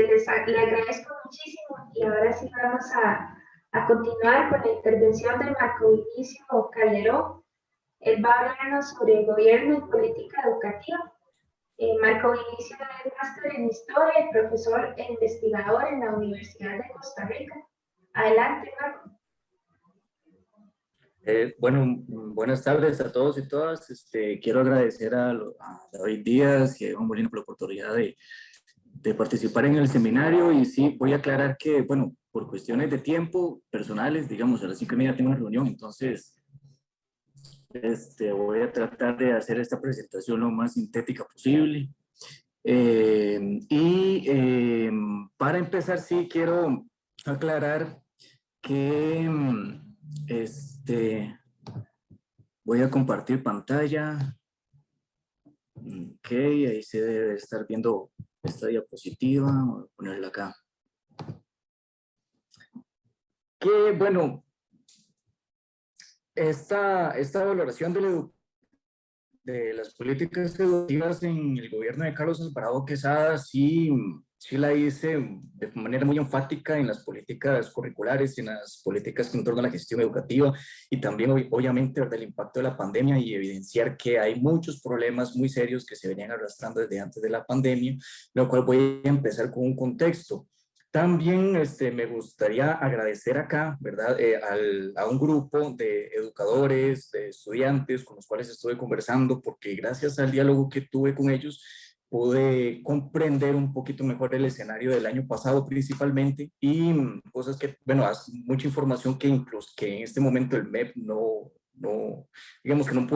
le agradezco muchísimo y ahora sí vamos a continuar con la intervención de Marco Vinicio Calderón. Él va a hablarnos sobre gobierno y política educativa. Marco Vinicio es máster en Historia y profesor e investigador en la Universidad de Costa Rica. Adelante, Marco. Bueno, buenas tardes a todos y todas. Quiero agradecer a David Díaz y a Iván Molina por la oportunidad de participar en el seminario. Y sí, voy a aclarar que, bueno, por cuestiones de tiempo personales, digamos, a las 5:30 tengo una reunión, entonces voy a tratar de hacer esta presentación lo más sintética posible. Para empezar, sí quiero aclarar que voy a compartir pantalla. Ok, ahí se debe estar viendo esta diapositiva. Voy a ponerla acá. Que bueno, esta valoración de las políticas educativas en el gobierno de Carlos Alvarado Quesada sí la hice de manera muy enfática en las políticas curriculares, en las políticas en torno a la gestión educativa y también obviamente del impacto de la pandemia y evidenciar que hay muchos problemas muy serios que se venían arrastrando desde antes de la pandemia, lo cual voy a empezar con un contexto. También me gustaría agradecer acá, ¿verdad? A un grupo de educadores, de estudiantes con los cuales estuve conversando, porque gracias al diálogo que tuve con ellos, pude comprender un poquito mejor el escenario del año pasado principalmente y cosas que, bueno, mucha información que incluso que en este momento el MEP digamos que no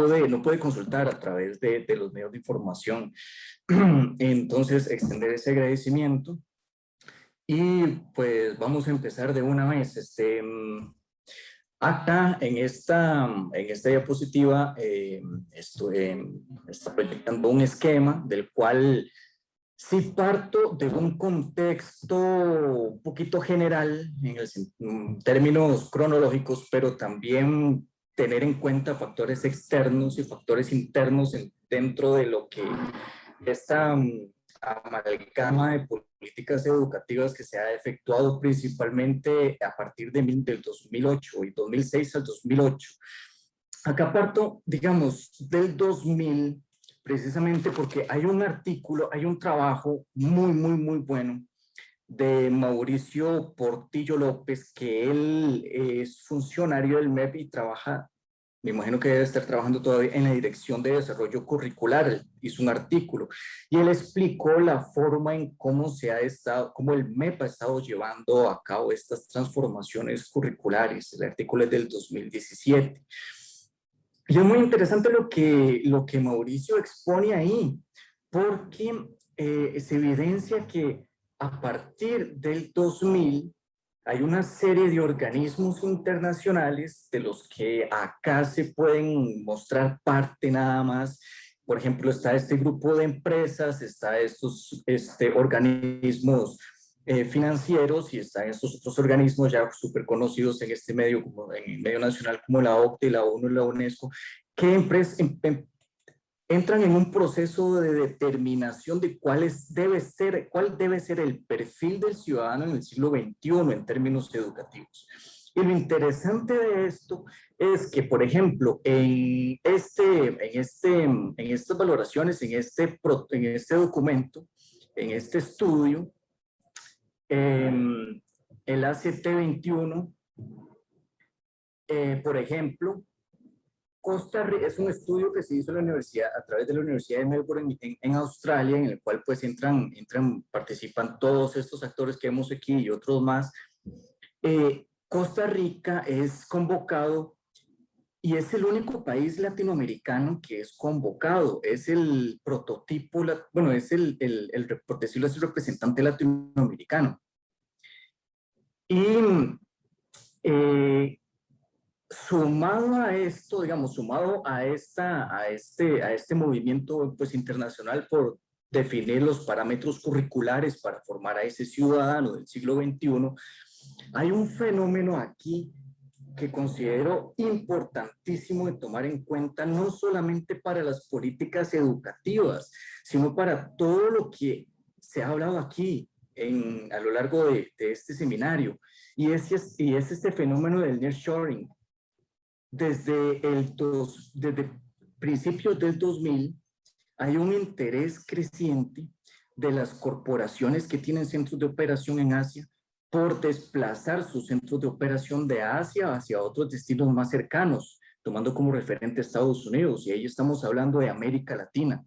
puede consultar a través de los medios de información. Entonces, extender ese agradecimiento. Y pues vamos a empezar de una vez. Acá en esta diapositiva está proyectando un esquema del cual sí parto de un contexto un poquito general en términos cronológicos, pero también tener en cuenta factores externos y factores internos dentro de lo que esta amalgama de políticas educativas que se ha efectuado principalmente a partir del 2008 y 2006 al 2008. Acá parto, digamos, del 2000, precisamente porque hay un artículo, hay un trabajo muy bueno de Mauricio Portillo López, que él es funcionario del MEP y trabaja, me imagino que debe estar trabajando todavía en la Dirección de Desarrollo Curricular. Hizo un artículo y él explicó la forma en cómo cómo el MEP ha estado llevando a cabo estas transformaciones curriculares. El artículo es del 2017. Y es muy interesante lo que Mauricio expone ahí, porque se evidencia que a partir del 2000 hay una serie de organismos internacionales de los que acá se pueden mostrar parte nada más. Por ejemplo, está este grupo de empresas, está estos organismos financieros y están estos otros organismos ya súper conocidos en este medio, como en el medio nacional, como la OCDE, la ONU y la UNESCO, que entran en un proceso de determinación de cuál debe ser el perfil del ciudadano en el siglo XXI en términos educativos. Y lo interesante de esto es que, por ejemplo, en estas valoraciones, en este documento, en este estudio, el ACT21, por ejemplo, Costa Rica es un estudio que se hizo en la universidad, a través de la Universidad de Melbourne en Australia, en el cual pues participan todos estos actores que vemos aquí y otros más. Costa Rica es convocado y es el único país latinoamericano que es convocado. Es el prototipo, bueno, es por decirlo así, el representante latinoamericano. Y sumado a esto, digamos, sumado a este movimiento pues, internacional por definir los parámetros curriculares para formar a ese ciudadano del siglo XXI, hay un fenómeno aquí que considero importantísimo de tomar en cuenta, no solamente para las políticas educativas, sino para todo lo que se ha hablado aquí, a lo largo de este seminario, y es este fenómeno del nearshoring. Desde principios del 2000 hay un interés creciente de las corporaciones que tienen centros de operación en Asia por desplazar sus centros de operación de Asia hacia otros destinos más cercanos, tomando como referente Estados Unidos, y ahí estamos hablando de América Latina.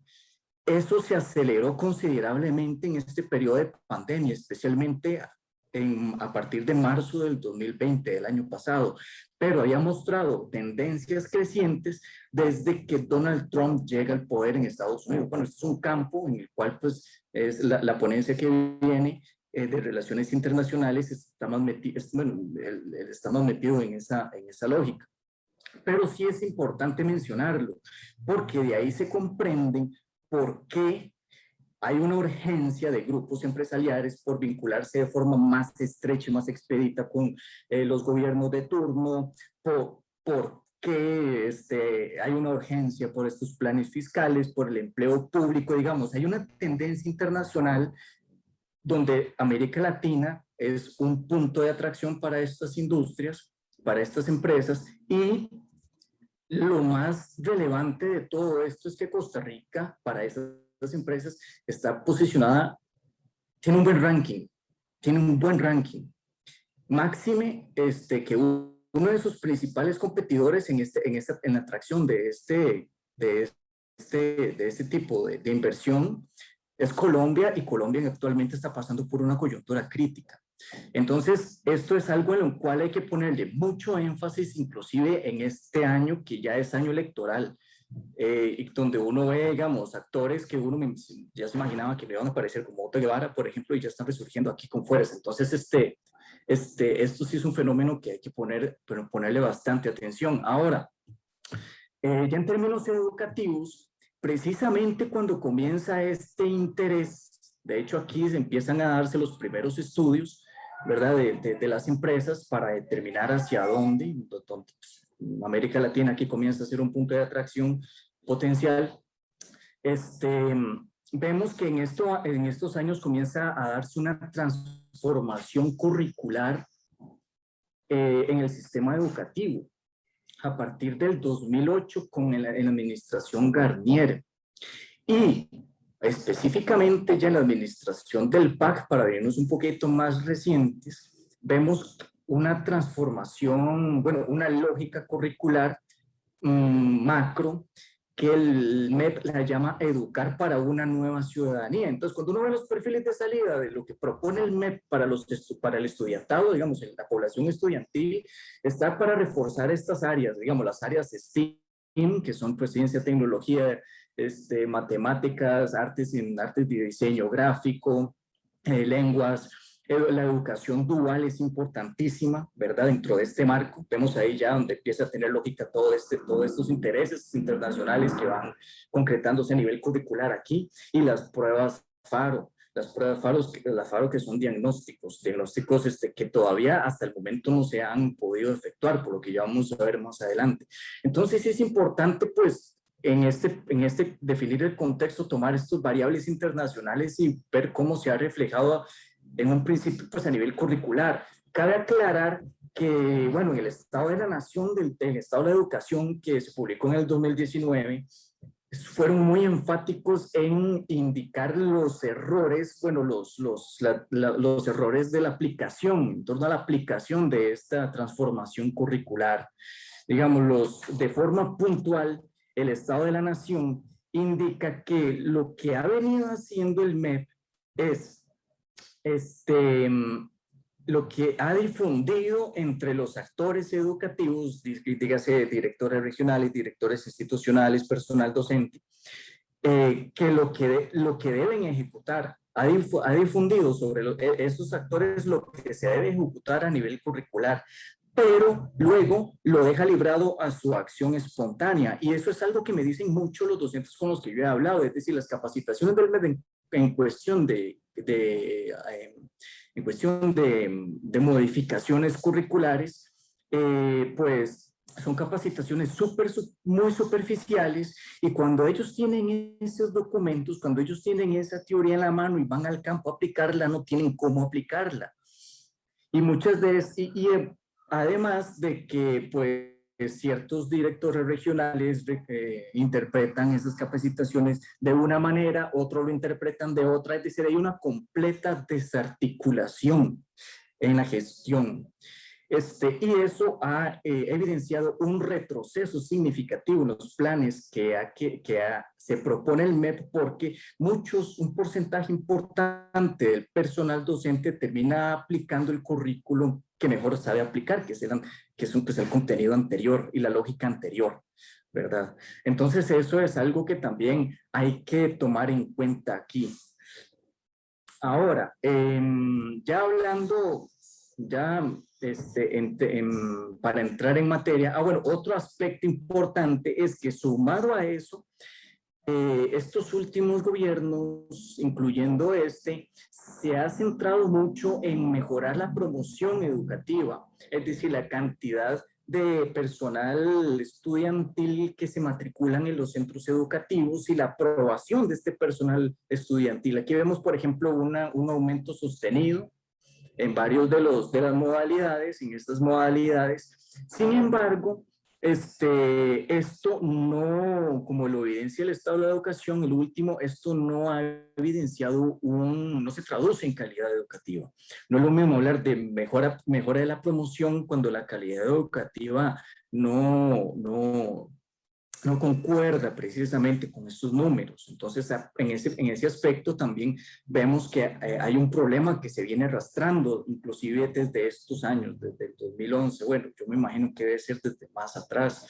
Eso se aceleró considerablemente en este periodo de pandemia, especialmente a partir de marzo del 2020, del año pasado, pero había mostrado tendencias crecientes desde que Donald Trump llega al poder en Estados Unidos. Bueno, este es un campo en el cual pues es la ponencia que viene de relaciones internacionales, estamos metidos en esa lógica. Pero sí es importante mencionarlo, porque de ahí se comprenden por qué hay una urgencia de grupos empresariales por vincularse de forma más estrecha y más expedita con los gobiernos de turno, por qué hay una urgencia por estos planes fiscales, por el empleo público, digamos. Hay una tendencia internacional donde América Latina es un punto de atracción para estas industrias, para estas empresas, y lo más relevante de todo esto es que Costa Rica, para esas empresas, está posicionada, tiene un buen ranking. Máxime que uno de sus principales competidores en la atracción de este tipo de inversión es Colombia, y Colombia actualmente está pasando por una coyuntura crítica. Entonces, esto es algo en lo cual hay que ponerle mucho énfasis, inclusive en este año, que ya es año electoral, y donde uno ve, digamos, actores que uno ya se imaginaba que le iban a aparecer, como Otto Guevara, por ejemplo, y ya están resurgiendo aquí con fuerza. Entonces, esto sí es un fenómeno que hay que ponerle bastante atención. Ahora, ya en términos educativos, precisamente cuando comienza este interés, de hecho aquí se empiezan a darse los primeros estudios, ¿verdad?, de las empresas para determinar hacia dónde, América Latina aquí comienza a ser un punto de atracción potencial. Vemos que en estos años comienza a darse una transformación curricular en el sistema educativo a partir del 2008 en la administración Garnier, y específicamente ya en la administración del PAC, para vernos un poquito más recientes, vemos una transformación, bueno, una lógica curricular macro, que el MEP la llama Educar para una Nueva Ciudadanía. Entonces, cuando uno ve los perfiles de salida de lo que propone el MEP para el estudiantado, digamos, en la población estudiantil, está para reforzar estas áreas, digamos, las áreas STEAM, que son pues ciencia, tecnología, matemáticas, artes de diseño gráfico, lenguas. La educación dual es importantísima, ¿verdad? Dentro de este marco, vemos ahí ya donde empieza a tener lógica todos estos intereses internacionales que van concretándose a nivel curricular aquí, y las pruebas FARO. Las pruebas FARO que son diagnósticos que todavía hasta el momento no se han podido efectuar, por lo que ya vamos a ver más adelante. Entonces es importante, pues, en este definir el contexto, tomar estos variables internacionales y ver cómo se ha reflejado en un principio pues a nivel curricular. Cabe aclarar que, bueno, en el Estado de la Nación, del Estado de la Educación, que se publicó en el 2019, fueron muy enfáticos en indicar los errores, bueno, los errores de la aplicación, en torno a la aplicación de esta transformación curricular. Digamos, de forma puntual, el Estado de la Nación indica que lo que ha venido haciendo el MEP es lo que ha difundido entre los actores educativos, dígase directores regionales, directores institucionales, personal docente, que lo que deben ejecutar, ha difundido sobre esos actores lo que se debe ejecutar a nivel curricular, pero luego lo deja librado a su acción espontánea. Y eso es algo que me dicen mucho los docentes con los que yo he hablado, es decir, las capacitaciones del MED en cuestión de modificaciones curriculares, pues son capacitaciones muy superficiales, y cuando ellos tienen esos documentos, cuando ellos tienen esa teoría en la mano y van al campo a aplicarla, no tienen cómo aplicarla. Y muchas veces, además de que pues ciertos directores regionales interpretan esas capacitaciones de una manera, otros lo interpretan de otra, es decir, hay una completa desarticulación en la gestión. Y eso ha evidenciado un retroceso significativo en los planes se propone el MEP, porque un porcentaje importante del personal docente termina aplicando el currículum que mejor sabe aplicar, que es el contenido anterior y la lógica anterior, ¿verdad? Entonces eso es algo que también hay que tomar en cuenta aquí. Ahora, ya hablando, para entrar en materia, bueno, otro aspecto importante es que sumado a eso, estos últimos gobiernos, incluyendo se ha centrado mucho en mejorar la promoción educativa, es decir, la cantidad de personal estudiantil que se matriculan en los centros educativos y la aprobación de este personal estudiantil. Aquí vemos, por ejemplo, un aumento sostenido en varios de las modalidades, en estas modalidades. Sin embargo, esto no, como lo evidencia el estado de la educación, el último, esto no ha evidenciado no se traduce en calidad educativa. No es lo mismo hablar de mejora de la promoción cuando la calidad educativa no concuerda precisamente con estos números. Entonces, en ese aspecto también vemos que hay un problema que se viene arrastrando, inclusive desde estos años, desde el 2011. Bueno, yo me imagino que debe ser desde más atrás.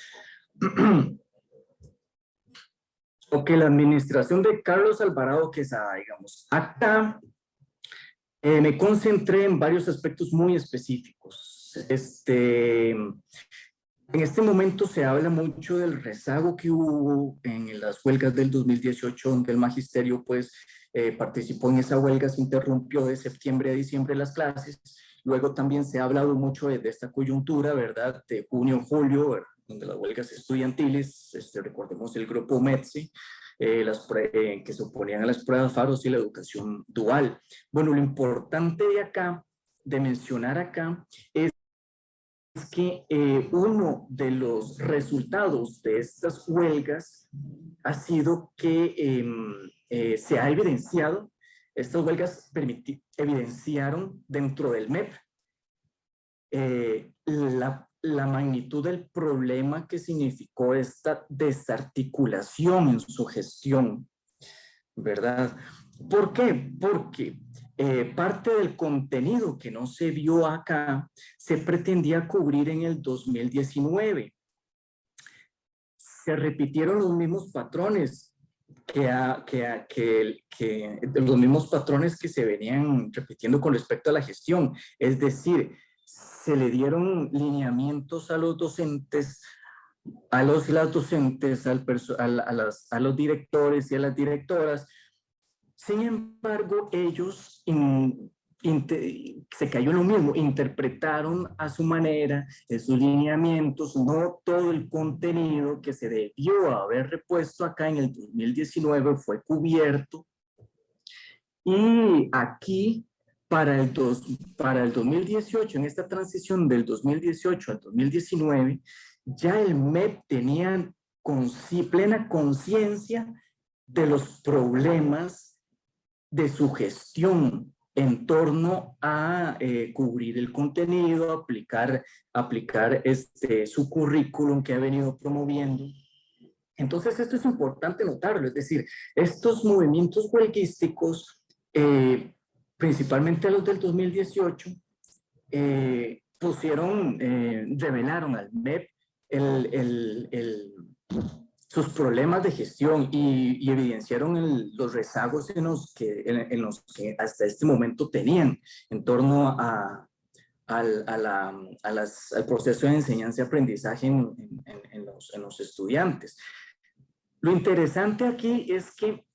Ok, la administración de Carlos Alvarado Quesada, digamos. Acá me concentré en varios aspectos muy específicos. En este momento se habla mucho del rezago que hubo en las huelgas del 2018, donde el magisterio pues participó en esa huelga, se interrumpió de septiembre a diciembre las clases. Luego también se ha hablado mucho de esta coyuntura, ¿verdad? De junio, julio, ¿verdad? Donde las huelgas estudiantiles, recordemos el grupo METSE, que se oponían a las pruebas FAROS y la educación dual. Bueno, lo importante de mencionar acá, es que uno de los resultados de estas huelgas ha sido que se ha evidenciado, estas huelgas evidenciaron dentro del MEP la magnitud del problema que significó esta desarticulación en su gestión, ¿verdad? ¿Por qué? Porque parte del contenido que no se vio acá se pretendía cubrir en el 2019. Se repitieron los mismos patrones los mismos patrones que se venían repitiendo con respecto a la gestión. Es decir, se le dieron lineamientos a los docentes, a los directores y a las directoras. Sin embargo, ellos se cayó lo mismo, interpretaron a su manera esos lineamientos, no todo el contenido que se debió haber repuesto acá en el 2019 fue cubierto. Y aquí, para el 2018, en esta transición del 2018 al 2019, ya el MEP tenía plena conciencia de los problemas de su gestión en torno a cubrir el contenido, aplicar su currículum que ha venido promoviendo. Entonces, esto es importante notarlo, es decir, estos movimientos huelguísticos, principalmente los del 2018, revelaron al MEP sus problemas de gestión y evidenciaron los rezagos en los que hasta este momento tenían en torno al proceso de enseñanza y aprendizaje en los estudiantes. Lo interesante aquí es que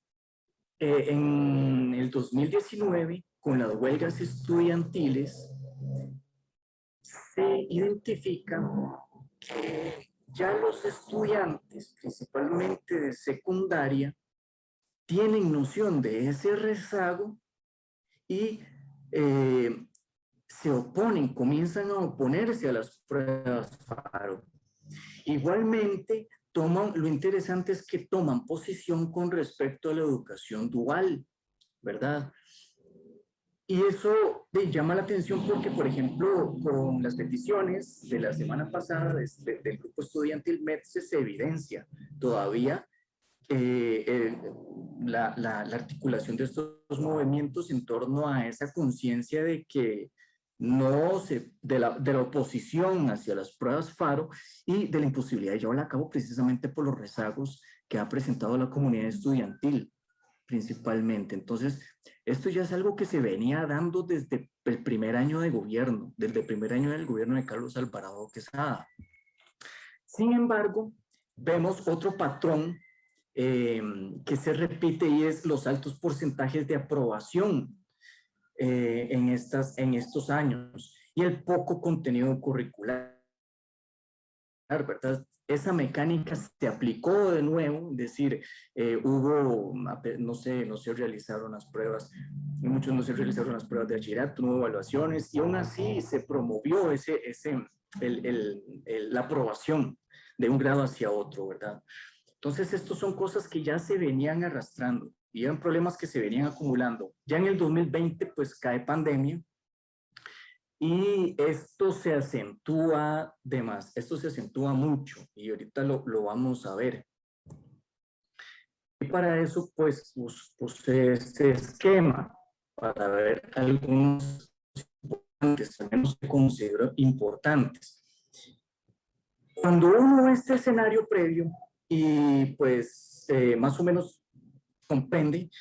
en el 2019, con las huelgas estudiantiles, se identifica que ya los estudiantes, principalmente de secundaria, tienen noción de ese rezago y se oponen, comienzan a oponerse a las pruebas FARO. Igualmente, lo interesante es que toman posición con respecto a la educación dual, ¿verdad? Y eso llama la atención porque, por ejemplo, con las peticiones de la semana pasada del grupo estudiantil METSE se evidencia todavía la articulación de estos movimientos en torno a esa conciencia de que de la oposición hacia las pruebas FARO y de la imposibilidad de llevarla a cabo precisamente por los rezagos que ha presentado la comunidad estudiantil principalmente. Entonces, esto ya es algo que se venía dando desde el primer año de gobierno, desde el primer año del gobierno de Carlos Alvarado Quesada. Sin embargo, vemos otro patrón que se repite y es los altos porcentajes de aprobación en estos años y el poco contenido curricular, ¿verdad? Esa mecánica se aplicó de nuevo, es decir, no se realizaron las pruebas, muchos no se realizaron las pruebas de bachillerato, no hubo evaluaciones y aún así se promovió la aprobación de un grado hacia otro, ¿verdad? Entonces, estos son cosas que ya se venían arrastrando y eran problemas que se venían acumulando. Ya en el 2020, pues cae pandemia y esto se acentúa de más, esto se acentúa mucho y ahorita lo vamos a ver. Y para eso, pues, puse este esquema para ver algunos importantes, al menos que considero importantes. Cuando uno ve este escenario previo y pues más o menos comprende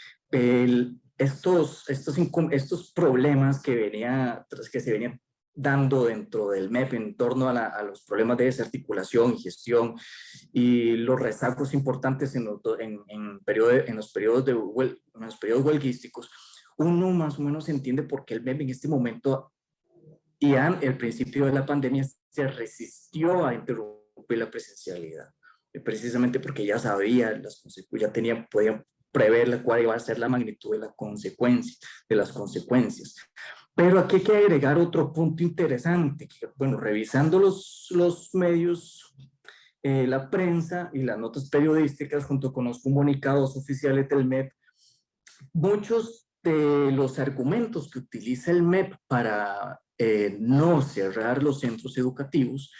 estos problemas que se venían dando dentro del MEP en torno a los problemas de desarticulación y gestión y los rezagos importantes en los periodos huelguísticos, uno más o menos entiende por qué el MEP en este momento y al principio de la pandemia se resistió a interrumpir la presencialidad, precisamente porque ya sabía podía prever cuál iba a ser la magnitud de las consecuencias. Pero aquí hay que agregar otro punto interesante, que, bueno, revisando los medios, la prensa y las notas periodísticas junto con los comunicados oficiales del MEP, muchos de los argumentos que utiliza el MEP para no cerrar los centros educativos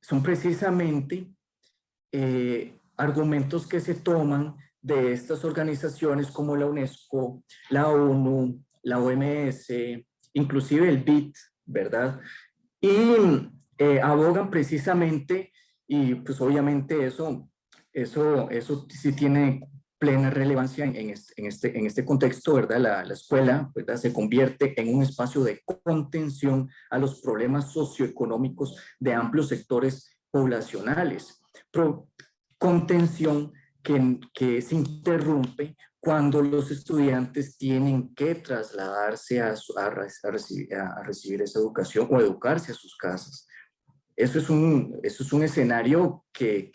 son precisamente argumentos que se toman de estas organizaciones como la UNESCO, la ONU, la OMS, inclusive el BID, ¿verdad? Y abogan precisamente, y pues obviamente eso sí tiene plena relevancia en este contexto, ¿verdad? La escuela, ¿verdad? Se convierte en un espacio de contención a los problemas socioeconómicos de amplios sectores poblacionales. Contención que se interrumpe cuando los estudiantes tienen que trasladarse a recibir esa educación o educarse a sus casas. Eso es un escenario que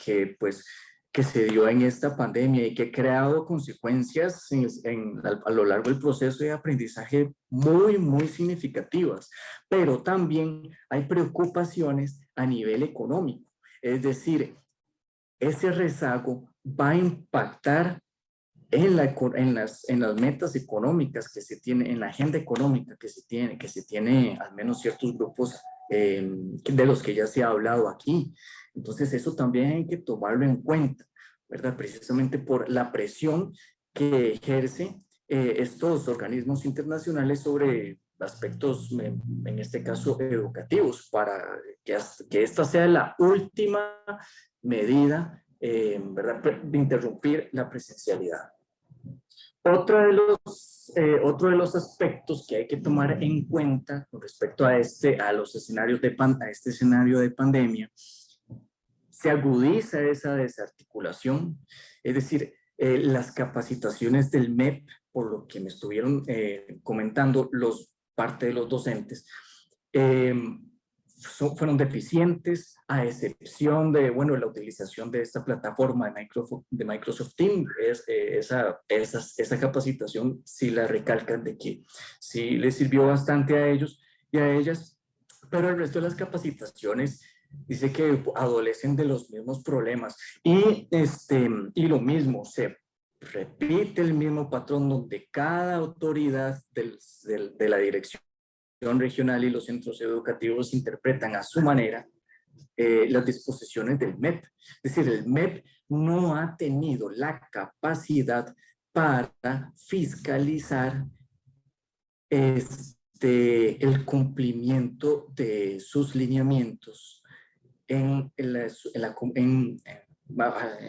se dio en esta pandemia y que ha creado consecuencias a lo largo del proceso de aprendizaje muy, muy significativas. Pero también hay preocupaciones a nivel económico. Es decir, ese rezago va a impactar en las metas económicas que se tiene, en la agenda económica que se tiene al menos ciertos grupos de los que ya se ha hablado aquí. Entonces eso también hay que tomarlo en cuenta, ¿verdad? Precisamente por la presión que ejerce estos organismos internacionales sobre aspectos, en este caso, educativos, para que esta sea la última medida, ¿verdad?, de interrumpir la presencialidad. Otro de los aspectos que hay que tomar en cuenta con respecto a este escenario de pandemia, se agudiza esa desarticulación, es decir, las capacitaciones del MEP, por lo que me estuvieron comentando parte de los docentes, fueron deficientes, a excepción de, bueno, la utilización de esta plataforma de Microsoft Teams. Esa capacitación sí la recalcan de que sí les sirvió bastante a ellos y a ellas, pero el resto de las capacitaciones dice que adolecen de los mismos problemas y lo mismo, se repite el mismo patrón donde cada autoridad de la dirección regional y los centros educativos interpretan a su manera las disposiciones del MEP. Es decir, el MEP no ha tenido la capacidad para fiscalizar el cumplimiento de sus lineamientos en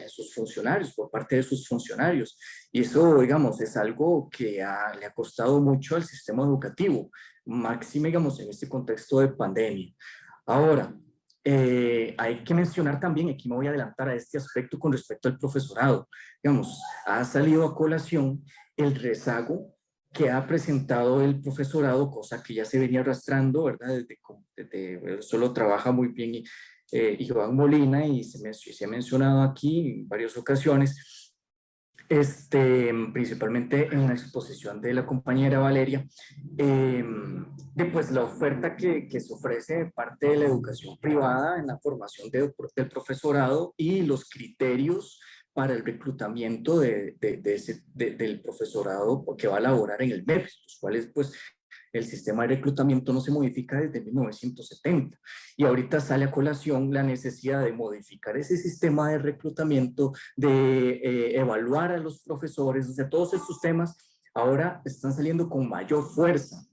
sus funcionarios, por parte de sus funcionarios. Y eso, digamos, es algo que le ha costado mucho al sistema educativo, máxime, digamos, en este contexto de pandemia. Ahora, hay que mencionar también, aquí me voy a adelantar a este aspecto con respecto al profesorado. Digamos, ha salido a colación el rezago que ha presentado el profesorado, cosa que ya se venía arrastrando, ¿verdad? Solo trabaja muy bien Iván Molina, y se ha mencionado aquí en varias ocasiones, principalmente en la exposición de la compañera Valeria, de pues la oferta que se ofrece de parte de la educación privada en la formación del profesorado y los criterios para el reclutamiento del profesorado que va a laborar en el MEP, los cuales pues el sistema de reclutamiento no se modifica desde 1970. Y ahorita sale a colación la necesidad de modificar ese sistema de reclutamiento, de evaluar a los profesores, o sea, todos estos temas ahora están saliendo con mayor fuerza,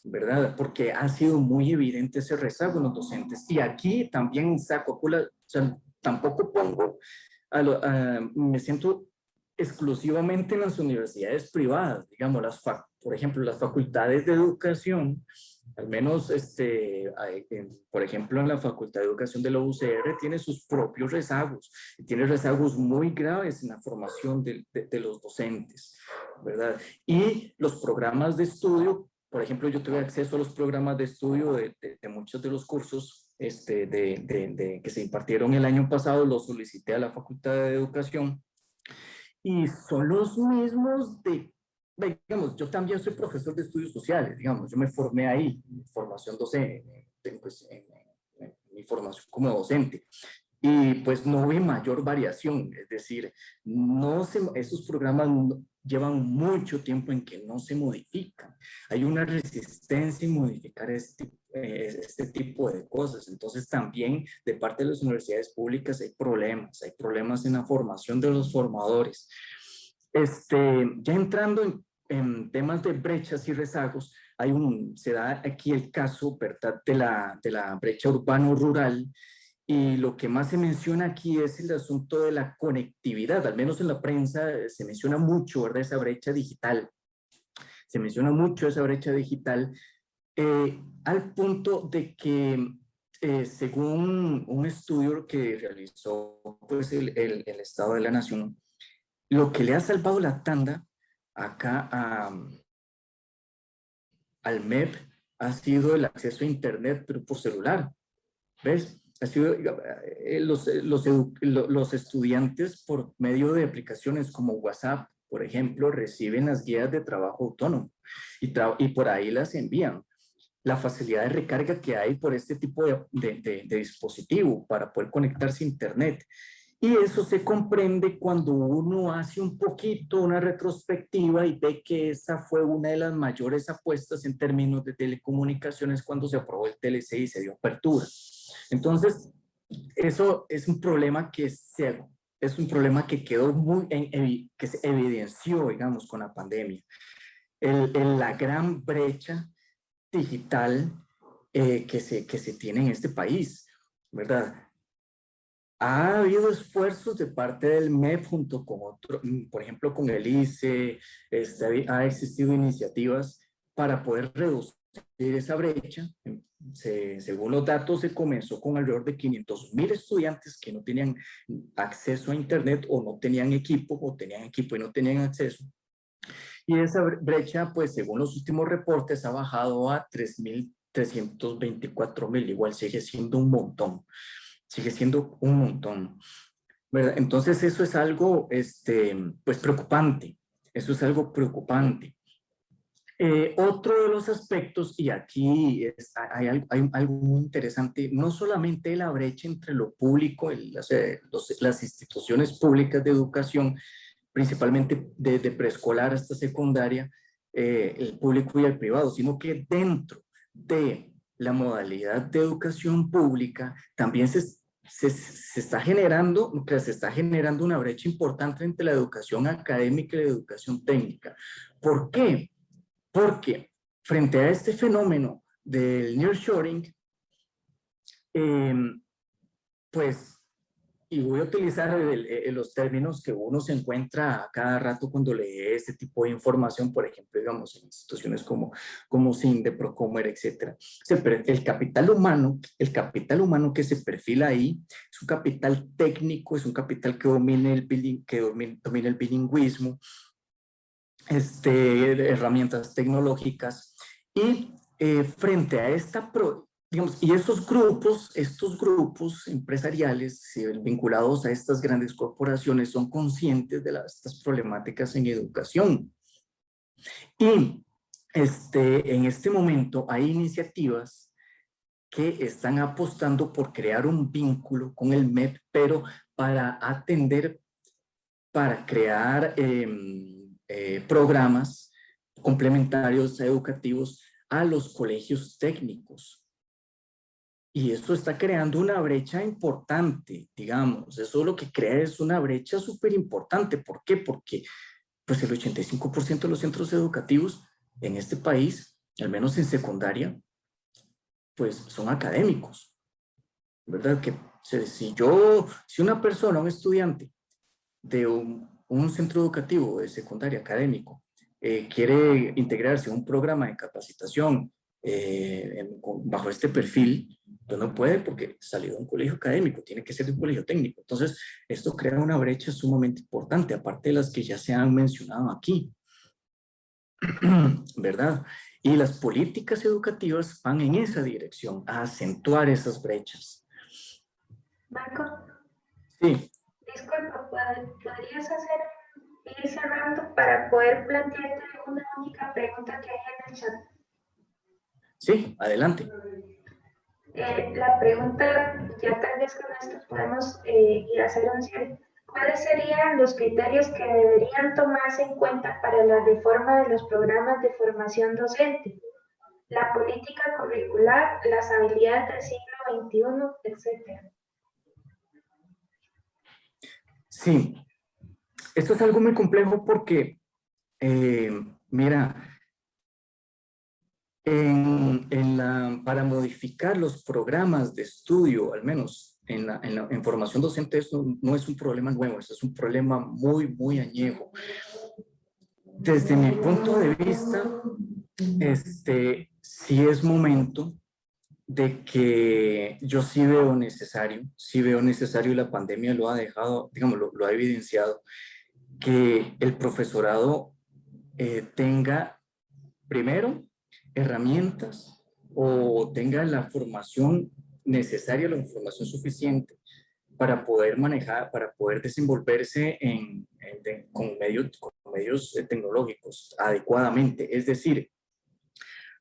¿verdad? Porque ha sido muy evidente ese rezago en los docentes. Y aquí también saco, o sea, tampoco pongo, me siento exclusivamente en las universidades privadas, digamos, por ejemplo, las facultades de educación, al menos, por ejemplo, en la Facultad de Educación de la UCR tiene sus propios rezagos, y tiene rezagos muy graves en la formación de los docentes, ¿verdad? Y los programas de estudio, por ejemplo, yo tuve acceso a los programas de estudio de muchos de los cursos que se impartieron el año pasado, los solicité a la Facultad de Educación, y son los mismos digamos, yo también soy profesor de estudios sociales, digamos, yo me formé ahí, formación docente, pues, en mi formación como docente, y pues no vi mayor variación, es decir, esos programas llevan mucho tiempo en que no se modifican, hay una resistencia en modificar este tipo de cosas. Entonces también de parte de las universidades públicas hay problemas en la formación de los formadores. Ya entrando en temas de brechas y rezagos, se da aquí el caso, ¿verdad?, de la brecha urbano-rural, y lo que más se menciona aquí es el asunto de la conectividad, al menos en la prensa se menciona mucho, ¿verdad?, esa brecha digital. Se menciona mucho esa brecha digital, al punto de que, según un estudio que realizó pues, el Estado de la Nación, lo que le ha salvado la tanda acá al MEP ha sido el acceso a Internet, pero por celular. ¿Ves? Ha sido, los estudiantes por medio de aplicaciones como WhatsApp, por ejemplo, reciben las guías de trabajo autónomo y por ahí las envían. La facilidad de recarga que hay por este tipo de dispositivo para poder conectarse a Internet. Y eso se comprende cuando uno hace un poquito una retrospectiva y ve que esa fue una de las mayores apuestas en términos de telecomunicaciones cuando se aprobó el TLC y se dio apertura. Entonces, eso es un problema que quedó que se evidenció, digamos, con la pandemia. La gran brecha digital que se tiene en este país, ¿verdad? Ha habido esfuerzos de parte del MEP junto con por ejemplo, con el ICE, ha existido iniciativas para poder reducir esa brecha. Según los datos, se comenzó con alrededor de 500,000 estudiantes que no tenían acceso a Internet o no tenían equipo, o tenían equipo y no tenían acceso. Y esa brecha, pues según los últimos reportes, ha bajado a 324,000, igual sigue siendo un montón, sigue siendo un montón, ¿verdad? Entonces eso es algo, pues preocupante, eso es algo preocupante. Otro de los aspectos, y aquí hay algo muy interesante, no solamente la brecha entre lo público, las instituciones públicas de educación, principalmente desde preescolar hasta secundaria, el público y el privado, sino que dentro de la modalidad de educación pública también se está generando una brecha importante entre la educación académica y la educación técnica. ¿Por qué? Porque frente a este fenómeno del nearshoring, pues, y voy a utilizar los términos que uno se encuentra a cada rato cuando lee este tipo de información, por ejemplo, digamos, en instituciones como CINDE, Procomer, etc. El capital humano que se perfila ahí es un capital técnico, es un capital que domine el bilingüismo, herramientas tecnológicas, y frente a digamos, y estos grupos empresariales vinculados a estas grandes corporaciones son conscientes de estas problemáticas en educación. Y en este momento hay iniciativas que están apostando por crear un vínculo con el MEP, pero para crear programas complementarios educativos a los colegios técnicos. Y esto está creando una brecha importante, digamos. Eso lo que crea es una brecha súper importante. ¿Por qué? Porque pues el 85% de los centros educativos en este país, al menos en secundaria, pues son académicos, ¿verdad? Que si una persona, un estudiante de un centro educativo de secundaria académico quiere integrarse en un programa de capacitación bajo este perfil, pues no puede porque salió de un colegio académico, tiene que ser de un colegio técnico. Entonces, esto crea una brecha sumamente importante, aparte de las que ya se han mencionado aquí, ¿verdad? Y las políticas educativas van en esa dirección, a acentuar esas brechas. Marco. Sí. Disculpa, ¿podrías ir cerrando para poder plantearte una única pregunta que hay en el chat? Sí, adelante. La pregunta, ya tal vez con esto podemos ir a hacer un cierre. ¿Cuáles serían los criterios que deberían tomarse en cuenta para la reforma de los programas de formación docente? La política curricular, las habilidades del siglo XXI, etc. Sí, esto es algo muy complejo porque, mira, para modificar los programas de estudio, al menos en formación docente, eso no es un problema nuevo, eso es un problema muy, muy añejo. Desde mi punto de vista, sí es momento de que yo sí veo necesario, y la pandemia lo ha dejado, digamos, lo ha evidenciado, que el profesorado tenga primero herramientas o tenga la formación necesaria, la información suficiente para poder manejar, para poder desenvolverse con medios tecnológicos adecuadamente. Es decir,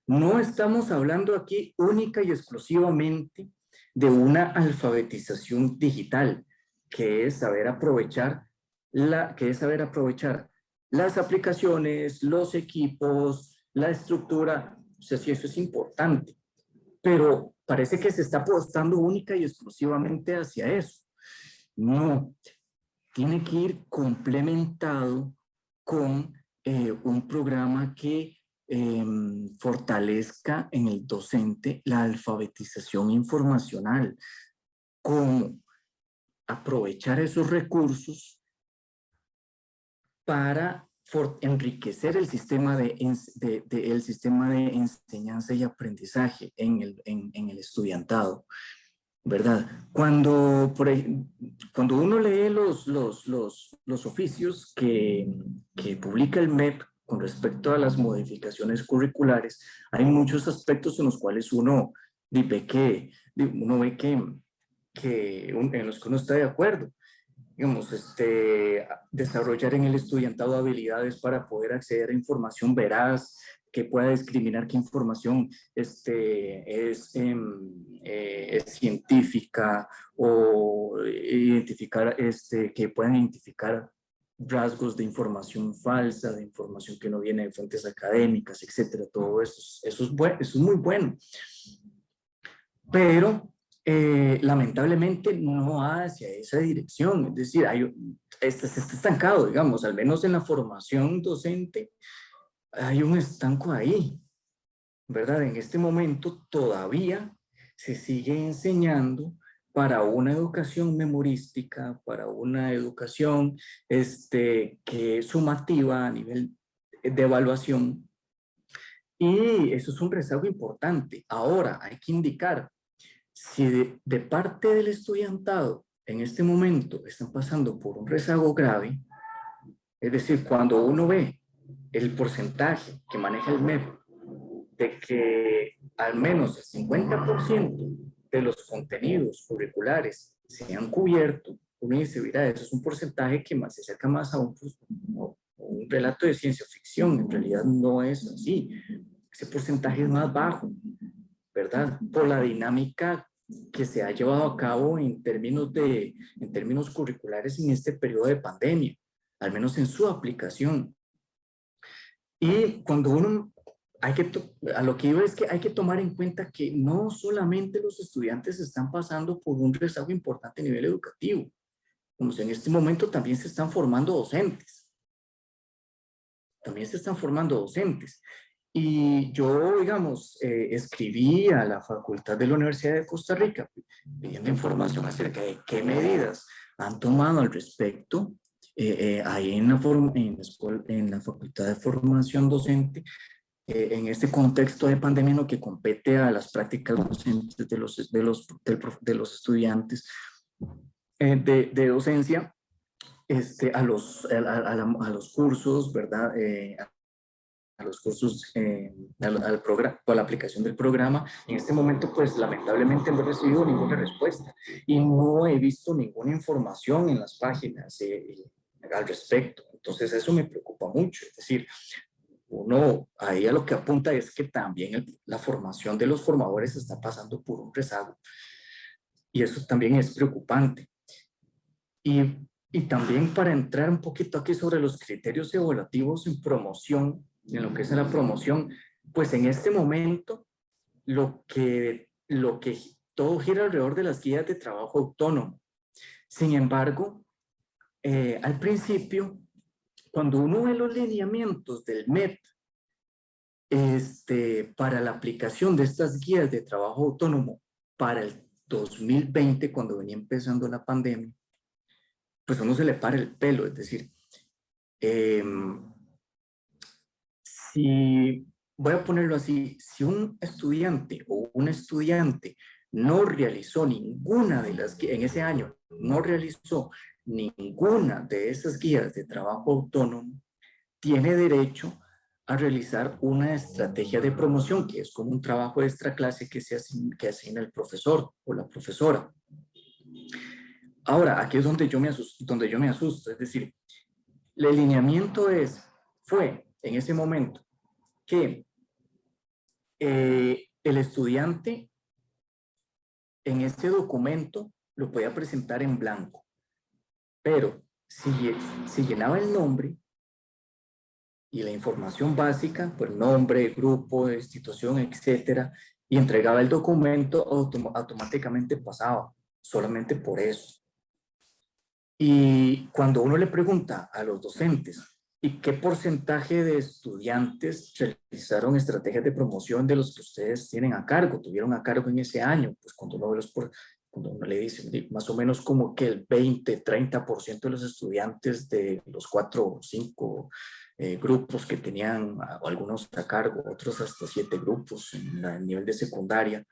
no estamos hablando aquí única y exclusivamente de una alfabetización digital, que es saber aprovechar las aplicaciones, los equipos, la estructura. O sea, sí, eso es importante, pero parece que se está apostando única y exclusivamente hacia eso. No, tiene que ir complementado con un programa que fortalezca en el docente la alfabetización informacional, cómo aprovechar esos recursos para enriquecer el sistema de enseñanza y aprendizaje en el estudiantado, ¿verdad? Cuando uno lee los oficios que publica el MEP con respecto a las modificaciones curriculares, hay muchos aspectos en los cuales uno ve que, en los que uno está de acuerdo. Digamos, desarrollar en el estudiantado habilidades para poder acceder a información veraz, que pueda discriminar qué información es científica, o identificar, que puedan identificar rasgos de información falsa, de información que no viene de fuentes académicas, etcétera. Todo eso es muy bueno. Pero lamentablemente no va hacia esa dirección. Es decir, está estancado, digamos, al menos en la formación docente, hay un estanco ahí, ¿verdad? En este momento todavía se sigue enseñando para una educación memorística, para una educación que es sumativa a nivel de evaluación, y eso es un rezago importante. Ahora hay que indicar, si de parte del estudiantado en este momento están pasando por un rezago grave, es decir, cuando uno ve el porcentaje que maneja el MEP de que al menos el 50% de los contenidos curriculares se han cubierto, uno dice, mira, eso es un porcentaje que más se acerca más a un relato de ciencia ficción. En realidad no es así. Ese porcentaje es más bajo, ¿verdad? Por la dinámica que se ha llevado a cabo en términos curriculares en este periodo de pandemia, al menos en su aplicación. Y cuando uno, a lo que iba es que hay que tomar en cuenta que no solamente los estudiantes están pasando por un rezago importante a nivel educativo, como si en este momento también se están formando docentes. También se están formando docentes. Y yo, digamos, escribí a la Facultad de la Universidad de Costa Rica pidiendo información acerca de qué medidas han tomado al respecto ahí en la Facultad de Formación Docente, en este contexto de pandemia en lo que compete a las prácticas docentes de los estudiantes de docencia, a los cursos, ¿verdad? A los cursos, al programa, a la aplicación del programa. En este momento, pues lamentablemente no he recibido ninguna respuesta y no he visto ninguna información en las páginas al respecto. Entonces eso me preocupa mucho. Es decir, uno ahí a lo que apunta es que también la formación de los formadores está pasando por un rezago, y eso también es preocupante. Y también, para entrar un poquito aquí sobre los criterios evaluativos en promoción, en lo que es la promoción, pues en este momento lo que todo gira alrededor de las guías de trabajo autónomo. Sin embargo, al principio, cuando uno ve los lineamientos del MEP para la aplicación de estas guías de trabajo autónomo para el 2020, cuando venía empezando la pandemia, pues uno se le para el pelo. Es decir, si, voy a ponerlo así, si un estudiante o una estudiante no realizó ninguna de las guías, en ese año no realizó ninguna de esas guías de trabajo autónomo, tiene derecho a realizar una estrategia de promoción, que es como un trabajo de extra clase que asigna el profesor o la profesora. Ahora, aquí es donde yo me asusto, es decir, el lineamiento fue en ese momento que el estudiante en este documento lo podía presentar en blanco, pero si llenaba el nombre y la información básica, pues nombre, grupo, institución, etcétera, y entregaba el documento, automáticamente pasaba, solamente por eso. Y cuando uno le pregunta a los docentes, ¿y qué porcentaje de estudiantes realizaron estrategias de promoción de los que ustedes tuvieron a cargo en ese año? Pues cuando uno le dice más o menos como que el 20-30% de los estudiantes de los 4 o 5 grupos que tenían, algunos a cargo, otros hasta 7 grupos en el nivel de secundaria,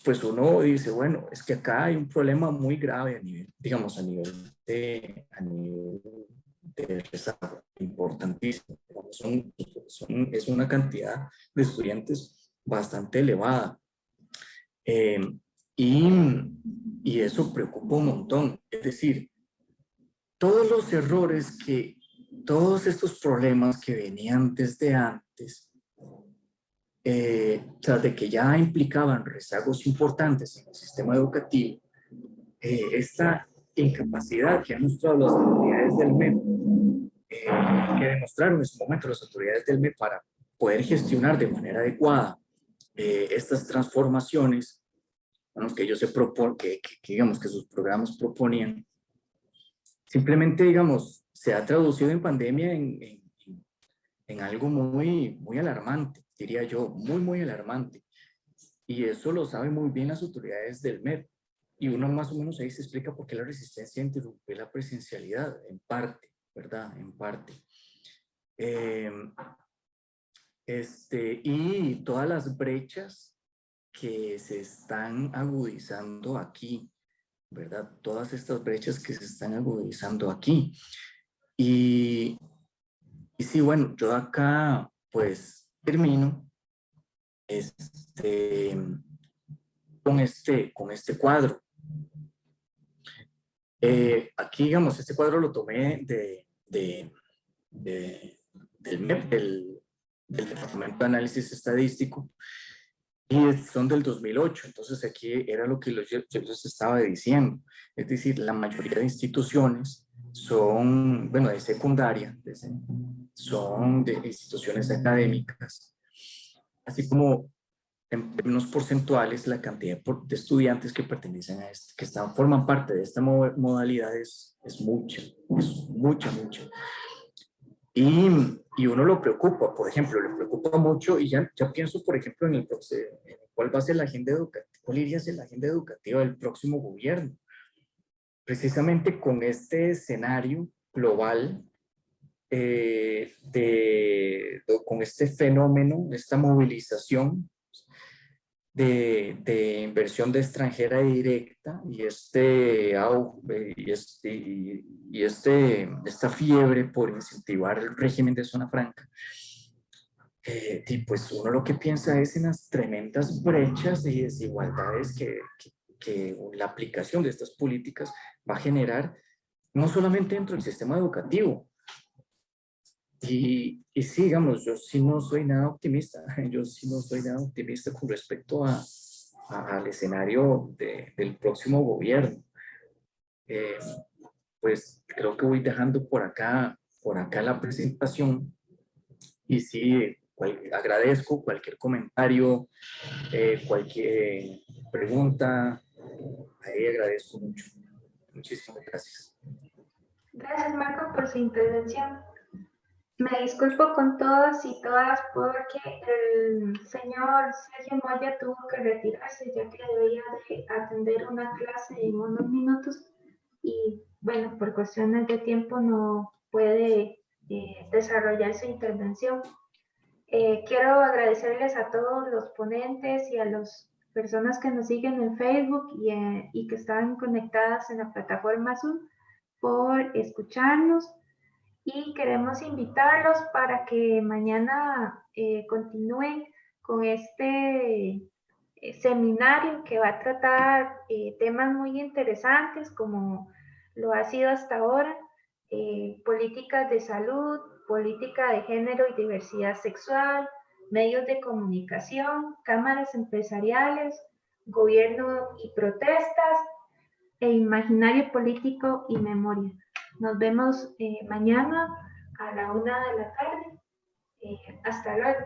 pues uno dice, bueno, es que acá hay un problema muy grave a nivel de rezago, importantísimo. Es una cantidad de estudiantes bastante elevada. Y eso preocupa un montón. Es decir, todos los errores todos estos problemas que venían desde antes, tras de que ya implicaban rezagos importantes en el sistema educativo, esta incapacidad que han mostrado las autoridades del MEP, que demostraron en su momento las autoridades del MEP para poder gestionar de manera adecuada estas transformaciones, bueno, que ellos se proponen, digamos que sus programas proponían, simplemente, digamos, se ha traducido en pandemia en algo muy alarmante, diría yo, muy alarmante. Y eso lo saben muy bien las autoridades del MEP. Y uno más o menos ahí se explica por qué la resistencia a interrumpir la presencialidad, en parte, ¿verdad? En parte. Y todas las brechas que se están agudizando aquí, ¿verdad? Todas estas brechas que se están agudizando aquí. Y sí, bueno, yo acá pues termino con este cuadro. Aquí, digamos, este cuadro lo tomé del MEP, del Departamento de Análisis Estadístico, y son del 2008. Entonces aquí era lo que yo les estaba diciendo. Es decir, la mayoría de instituciones son, bueno, de secundaria, son de instituciones académicas, así como en términos porcentuales la cantidad de estudiantes que pertenecen a forman parte de esta modalidad es mucha. Y uno lo preocupa, por ejemplo, le preocupa mucho, y ya pienso, por ejemplo, en cuál va a ser la agenda educativa, cuál iría a ser la agenda educativa del próximo gobierno. Precisamente con este escenario global, con este fenómeno, esta movilización de inversión de extranjera directa y esta fiebre por incentivar el régimen de zona franca, y pues uno lo que piensa es en las tremendas brechas y desigualdades que la aplicación de estas políticas va a generar, no solamente dentro del sistema educativo. Y sí, digamos, yo sí no soy nada optimista, con respecto al escenario del próximo gobierno. Pues creo que voy dejando por acá la presentación, y sí, agradezco cualquier comentario, cualquier pregunta, ahí agradezco mucho. Muchísimas gracias. Gracias, Marco, por su intervención. Me disculpo con todos y todas porque el señor Sergio Moya tuvo que retirarse ya que debía de atender una clase en unos minutos y bueno, por cuestiones de tiempo no puede desarrollar su intervención. Quiero agradecerles a todos los ponentes y a las personas que nos siguen en Facebook y que están conectadas en la plataforma Zoom por escucharnos. Y queremos invitarlos para que mañana continúen con este seminario que va a tratar temas muy interesantes como lo ha sido hasta ahora, políticas de salud, política de género y diversidad sexual, medios de comunicación, cámaras empresariales, gobierno y protestas, e imaginario político y memoria. Nos vemos mañana a la 1 de la tarde. Hasta luego.